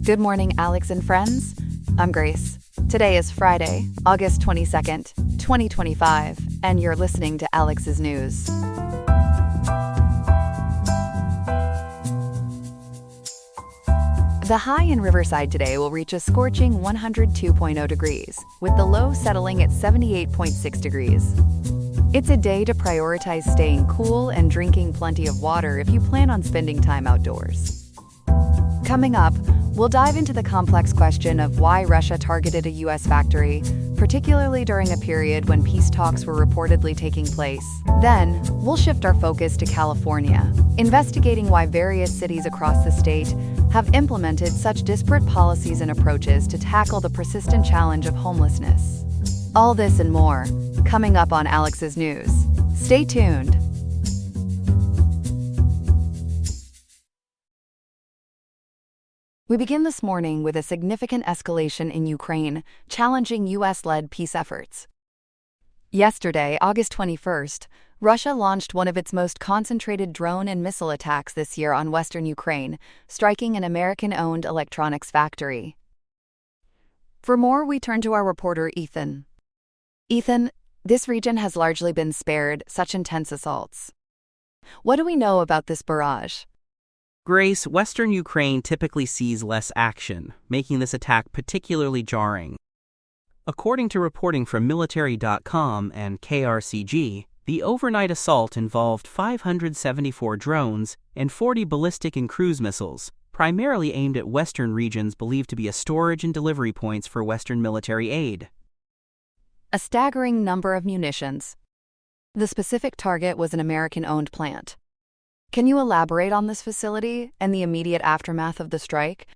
Good morning, Alex and friends. I'm Grace. Today is Friday, August 22nd, 2025, and you're listening to Alex's News. The high in Riverside today will reach a scorching 102.0 degrees, with the low settling at 78.6 degrees. It's a day to prioritize staying cool and drinking plenty of water if you plan on spending time outdoors. Coming up, we'll dive into the complex question of why Russia targeted a U.S. factory, particularly during a period when peace talks were reportedly taking place. Then, we'll shift our focus to California, investigating why various cities across the state have implemented such disparate policies and approaches to tackle the persistent challenge of homelessness. All this and more, coming up on Alex's News. Stay tuned. We begin this morning with a significant escalation in Ukraine, challenging U.S.-led peace efforts. Yesterday, August 21st, Russia launched one of its most concentrated drone and missile attacks this year on western Ukraine, striking an American-owned electronics factory. For more, we turn to our reporter, Ethan. Ethan, this region has largely been spared such intense assaults. What do we know about this barrage? Grace, Western Ukraine typically sees less action, making this attack particularly jarring. According to reporting from military.com and KRCG, the overnight assault involved 574 drones and 40 ballistic and cruise missiles, primarily aimed at western regions believed to be storage and delivery points for Western military aid. A staggering number of munitions. The specific target was an American-owned plant. Can you elaborate on this facility and the immediate aftermath of the strike?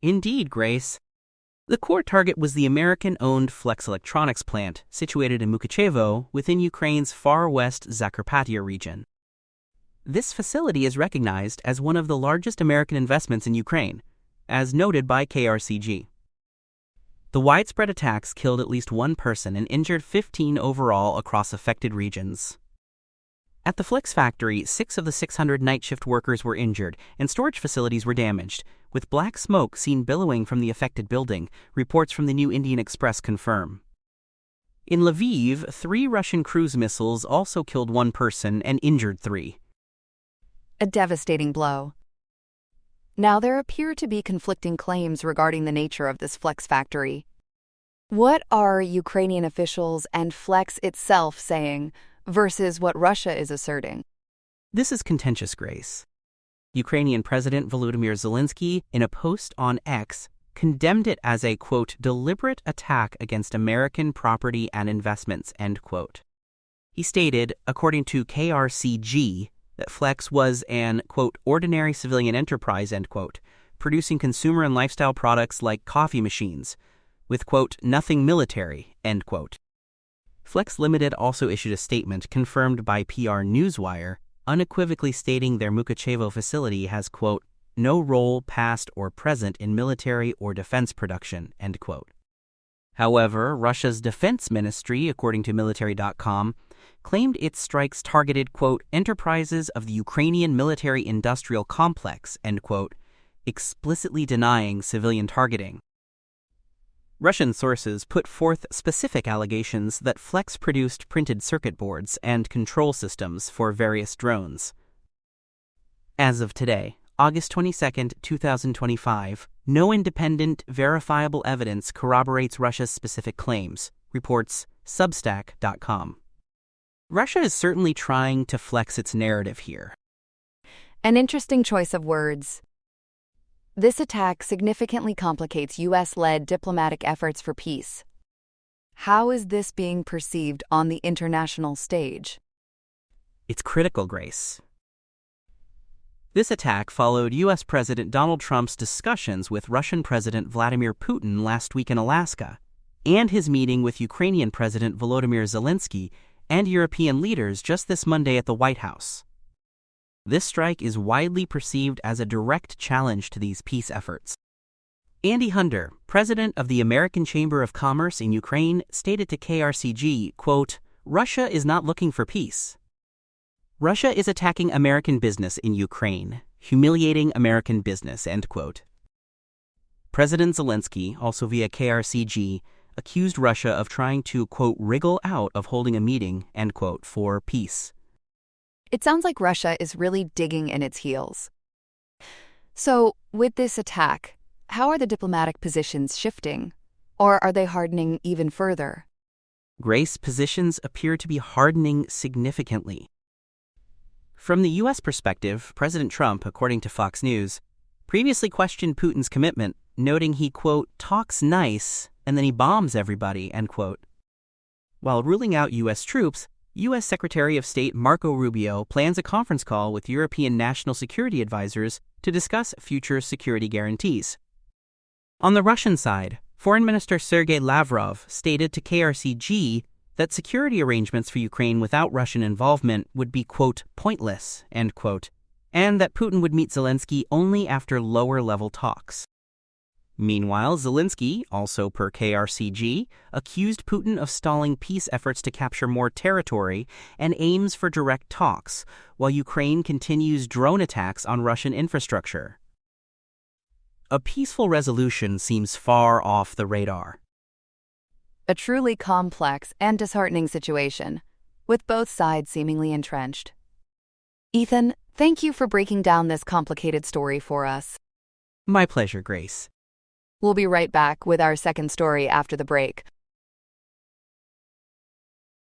Indeed, Grace. The core target was the American-owned Flex Electronics plant, situated in Mukachevo, within Ukraine's far west Zakarpattia region. This facility is recognized as one of the largest American investments in Ukraine, as noted by KRCG. The widespread attacks killed at least one person and injured 15 overall across affected regions. At the Flex factory, 6 of the 600 night shift workers were injured and storage facilities were damaged, with black smoke seen billowing from the affected building, reports from the New Indian Express confirm. In Lviv, 3 Russian cruise missiles also killed 1 person and injured 3. A devastating blow. Now, there appear to be conflicting claims regarding the nature of this Flex factory. What are Ukrainian officials and Flex itself saying versus what Russia is asserting? This is contentious, Grace. Ukrainian President Volodymyr Zelensky, in a post on X, condemned it as a, quote, deliberate attack against American property and investments, end quote. He stated, according to KRCG, that Flex was an, quote, ordinary civilian enterprise, end quote, producing consumer and lifestyle products like coffee machines, with, quote, nothing military, end quote. Flex Limited also issued a statement confirmed by PR Newswire, unequivocally stating their Mukachevo facility has, quote, no role past or present in military or defense production, end quote. However, Russia's defense ministry, according to military.com, claimed its strikes targeted, quote, enterprises of the Ukrainian military-industrial complex, end quote, explicitly denying civilian targeting. Russian sources put forth specific allegations that Flex produced printed circuit boards and control systems for various drones. As of today, August 22, 2025, no independent, verifiable evidence corroborates Russia's specific claims, reports Substack.com. Russia is certainly trying to flex its narrative here. An interesting choice of words. This attack significantly complicates U.S.-led diplomatic efforts for peace. How is this being perceived on the international stage? It's critical, Grace. This attack followed U.S. President Donald Trump's discussions with Russian President Vladimir Putin last week in Alaska, and his meeting with Ukrainian President Volodymyr Zelensky and European leaders just this Monday at the White House. This strike is widely perceived as a direct challenge to these peace efforts. Andy Hunter, president of the American Chamber of Commerce in Ukraine, stated to KRCG, quote, Russia is not looking for peace. Russia is attacking American business in Ukraine, humiliating American business, end quote. President Zelensky, also via KRCG, accused Russia of trying to, quote, wriggle out of holding a meeting, end quote, for peace. It sounds like Russia is really digging in its heels. So, with this attack, how are the diplomatic positions shifting? Or are they hardening even further? Grace, positions appear to be hardening significantly. From the U.S. perspective, President Trump, according to Fox News, previously questioned Putin's commitment, noting he, quote, talks nice and then he bombs everybody, end quote. While ruling out U.S. troops, U.S. Secretary of State Marco Rubio plans a conference call with European national security advisors to discuss future security guarantees. On the Russian side, Foreign Minister Sergei Lavrov stated to KRCG that security arrangements for Ukraine without Russian involvement would be, quote, pointless, end quote, and that Putin would meet Zelensky only after lower-level talks. Meanwhile, Zelensky, also per KRCG, accused Putin of stalling peace efforts to capture more territory and aims for direct talks, while Ukraine continues drone attacks on Russian infrastructure. A peaceful resolution seems far off the radar. A truly complex and disheartening situation, with both sides seemingly entrenched. Ethan, thank you for breaking down this complicated story for us. My pleasure, Grace. We'll be right back with our second story after the break.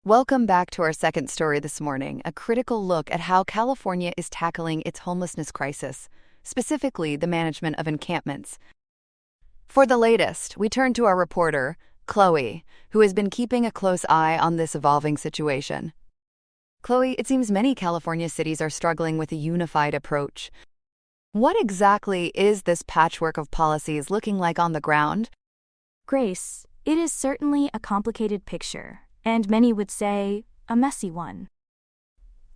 Welcome back to our second story this morning, a critical look at how California is tackling its homelessness crisis, specifically the management of encampments. For the latest, we turn to our reporter, Chloe, who has been keeping a close eye on this evolving situation. Chloe, it seems many California cities are struggling with a unified approach. What exactly is this patchwork of policies looking like on the ground? Grace, it is certainly a complicated picture, and many would say a messy one.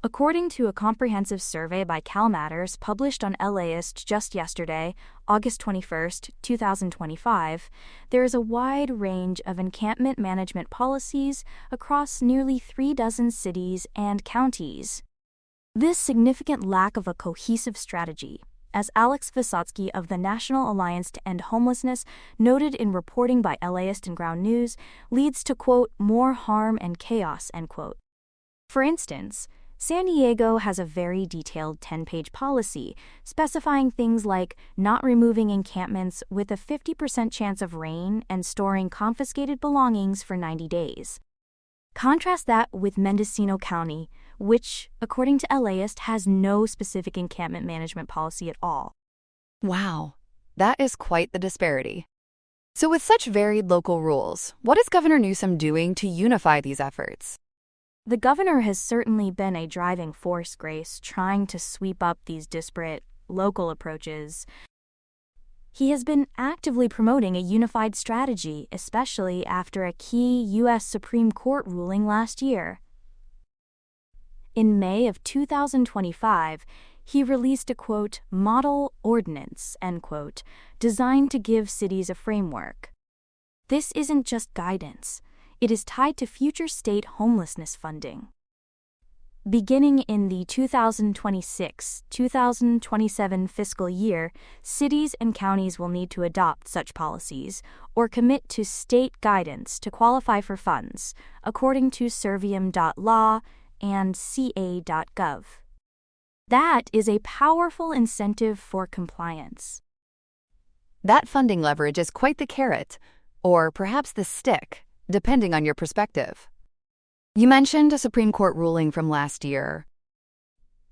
According to a comprehensive survey by CalMatters published on LAist just yesterday, August 21, 2025, there is a wide range of encampment management policies across nearly 36 cities and counties. This significant lack of a cohesive strategy, as Alex Vysotsky of the National Alliance to End Homelessness noted in reporting by LAist and Ground News, leads to, quote, more harm and chaos, end quote. For instance, San Diego has a very detailed 10-page policy specifying things like not removing encampments with a 50% chance of rain and storing confiscated belongings for 90 days. Contrast that with Mendocino County, which, according to LAist, has no specific encampment management policy at all. Wow, that is quite the disparity. So with such varied local rules, what is Governor Newsom doing to unify these efforts? The governor has certainly been a driving force, Grace, trying to sweep up these disparate local approaches. He has been actively promoting a unified strategy, especially after a key U.S. Supreme Court ruling last year. In May of 2025, he released a, quote, model ordinance, end quote, designed to give cities a framework. This isn't just guidance. It is tied to future state homelessness funding. Beginning in the 2026-2027 fiscal year, cities and counties will need to adopt such policies or commit to state guidance to qualify for funds, according to Servium.law and CA.gov. That is a powerful incentive for compliance. That funding leverage is quite the carrot, or perhaps the stick, depending on your perspective. You mentioned a Supreme Court ruling from last year.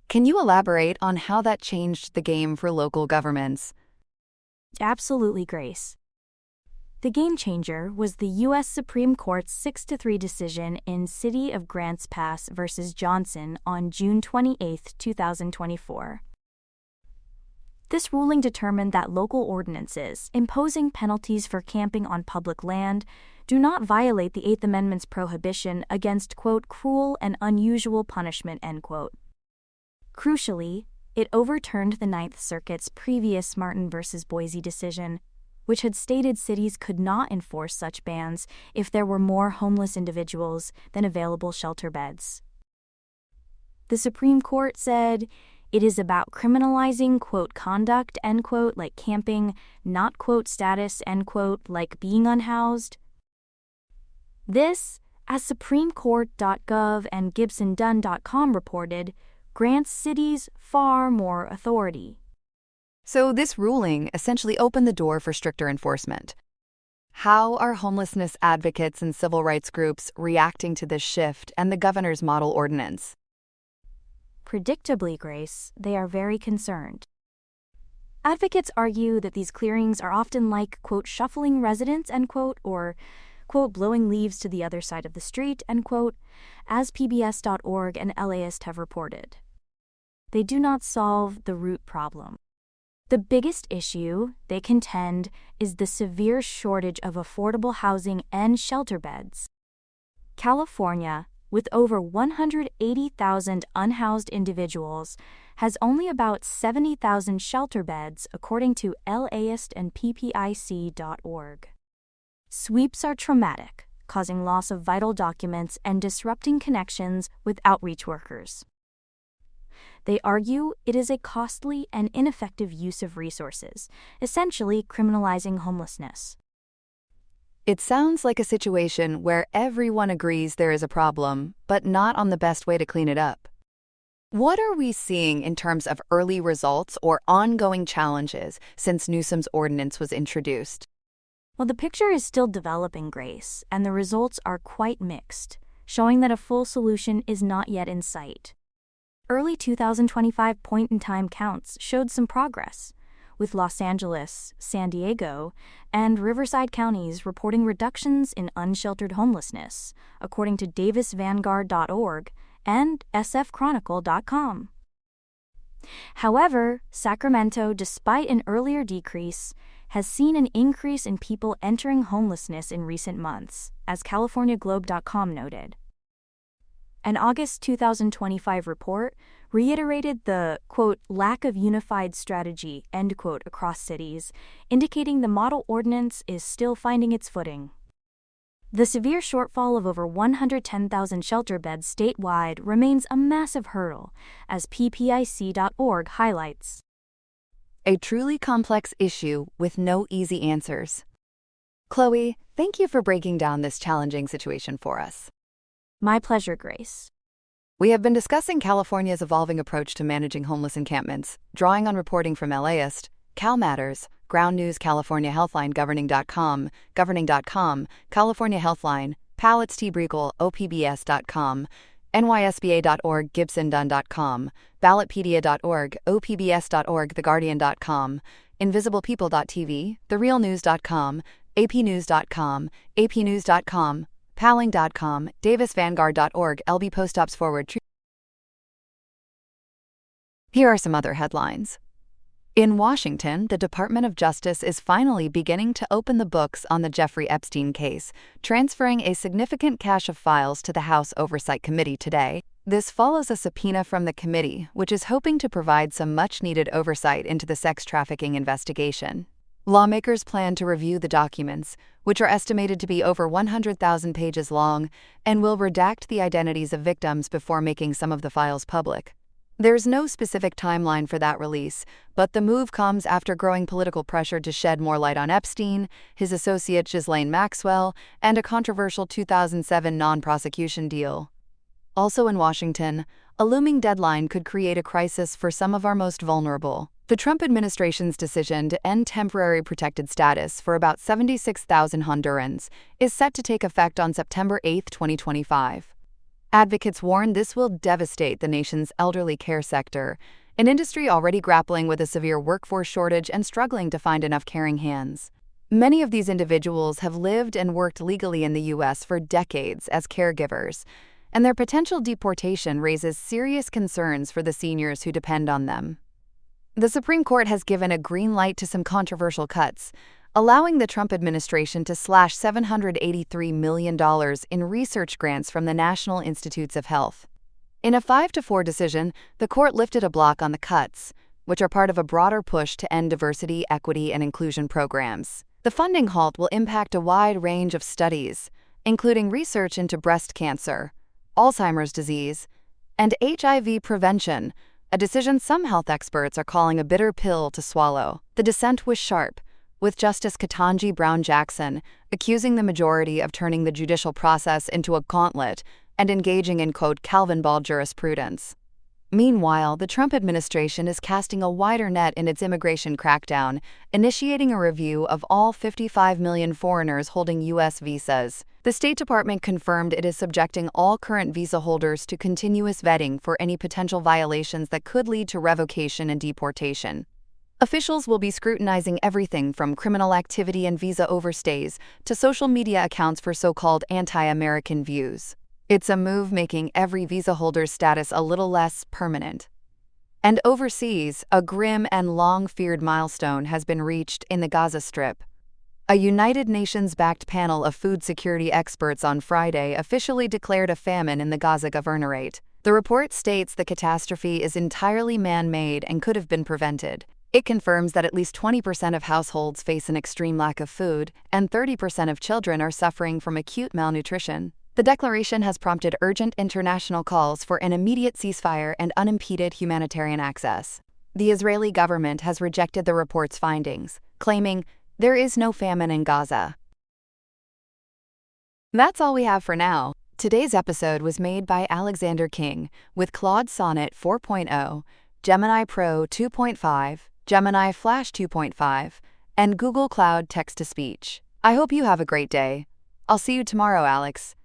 Can you elaborate on how that changed the game for local governments? Absolutely, Grace. The game changer was the U.S. Supreme Court's 6-3 decision in City of Grants Pass v. Johnson on June 28, 2024. This ruling determined that local ordinances imposing penalties for camping on public land do not violate the Eighth Amendment's prohibition against, quote, cruel and unusual punishment, end quote. Crucially, it overturned the Ninth Circuit's previous Martin v. Boise decision, which had stated cities could not enforce such bans if there were more homeless individuals than available shelter beds. The Supreme Court said, It is about criminalizing, quote, conduct, end quote, like camping, not, quote, status, end quote, like being unhoused. This, as SupremeCourt.gov and GibsonDunn.com reported, grants cities far more authority. So this ruling essentially opened the door for stricter enforcement. How are homelessness advocates and civil rights groups reacting to this shift and the governor's model ordinance? Predictably, Grace, they are very concerned. Advocates argue that these clearings are often like, quote, shuffling residents, end quote, or, quote, blowing leaves to the other side of the street, end quote, as PBS.org and LAist have reported. They do not solve the root problem. The biggest issue, they contend, is the severe shortage of affordable housing and shelter beds. California, with over 180,000 unhoused individuals, has only about 70,000 shelter beds, according to LAist and PPIC.org. Sweeps are traumatic, causing loss of vital documents and disrupting connections with outreach workers. They argue it is a costly and ineffective use of resources, essentially criminalizing homelessness. It sounds like a situation where everyone agrees there is a problem, but not on the best way to clean it up. What are we seeing in terms of early results or ongoing challenges since Newsom's ordinance was introduced? Well, the picture is still developing, Grace, and the results are quite mixed, showing that a full solution is not yet in sight. Early 2025 point-in-time counts showed some progress, with Los Angeles, San Diego, and Riverside counties reporting reductions in unsheltered homelessness, according to DavisVanguard.org and sfchronicle.com. However, Sacramento, despite an earlier decrease, has seen an increase in people entering homelessness in recent months, as CaliforniaGlobe.com noted. An August 2025 report reiterated the, quote, lack of unified strategy, end quote, across cities, indicating the model ordinance is still finding its footing. The severe shortfall of over 110,000 shelter beds statewide remains a massive hurdle, as PPIC.org highlights. A truly complex issue with no easy answers. Chloe, thank you for breaking down this challenging situation for us. My pleasure, Grace. We have been discussing California's evolving approach to managing homeless encampments, drawing on reporting from LAist, Cal Matters, Ground News, California Healthline, Governing.com, California Healthline, Pallets T. Briegel, OPBS.com, NYSBA.org, GibsonDunn.com, Ballotpedia.org, OPBS.org, TheGuardian.com, InvisiblePeople.tv, TheRealNews.com, APNews.com, APNews.com, Palling.com, DavisVanguard.org, LB Postops Forward. Here are some other headlines. In Washington, the Department of Justice is finally beginning to open the books on the Jeffrey Epstein case, transferring a significant cache of files to the House Oversight Committee today. This follows a subpoena from the committee, which is hoping to provide some much-needed oversight into the sex trafficking investigation. Lawmakers plan to review the documents, which are estimated to be over 100,000 pages long, and will redact the identities of victims before making some of the files public. There's no specific timeline for that release, but the move comes after growing political pressure to shed more light on Epstein, his associate Ghislaine Maxwell, and a controversial 2007 non-prosecution deal. Also in Washington, a looming deadline could create a crisis for some of our most vulnerable. The Trump administration's decision to end temporary protected status for about 76,000 Hondurans is set to take effect on September 8, 2025. Advocates warn this will devastate the nation's elderly care sector, an industry already grappling with a severe workforce shortage and struggling to find enough caring hands. Many of these individuals have lived and worked legally in the U.S. for decades as caregivers, and their potential deportation raises serious concerns for the seniors who depend on them. The Supreme Court has given a green light to some controversial cuts, allowing the Trump administration to slash $783 million in research grants from the National Institutes of Health. In a 5-4 decision, the court lifted a block on the cuts, which are part of a broader push to end diversity, equity, and inclusion programs. The funding halt will impact a wide range of studies, including research into breast cancer, Alzheimer's disease, and HIV prevention, a decision some health experts are calling a bitter pill to swallow. The dissent was sharp, with Justice Ketanji Brown Jackson accusing the majority of turning the judicial process into a gauntlet and engaging in, quote, Calvin ball jurisprudence. Meanwhile, the Trump administration is casting a wider net in its immigration crackdown, initiating a review of all 55 million foreigners holding U.S. visas. The State Department confirmed it is subjecting all current visa holders to continuous vetting for any potential violations that could lead to revocation and deportation. Officials will be scrutinizing everything from criminal activity and visa overstays to social media accounts for so-called anti-American views. It's a move making every visa holder's status a little less permanent. And overseas, a grim and long-feared milestone has been reached in the Gaza Strip. A United Nations-backed panel of food security experts on Friday officially declared a famine in the Gaza Governorate. The report states the catastrophe is entirely man-made and could have been prevented. It confirms that at least 20% of households face an extreme lack of food, and 30% of children are suffering from acute malnutrition. The declaration has prompted urgent international calls for an immediate ceasefire and unimpeded humanitarian access. The Israeli government has rejected the report's findings, claiming there is no famine in Gaza. That's all we have for now. Today's episode was made by Alexander King with Claude Sonnet 4.0, Gemini Pro 2.5, Gemini Flash 2.5, and Google Cloud Text-to-Speech. I hope you have a great day. I'll see you tomorrow, Alex.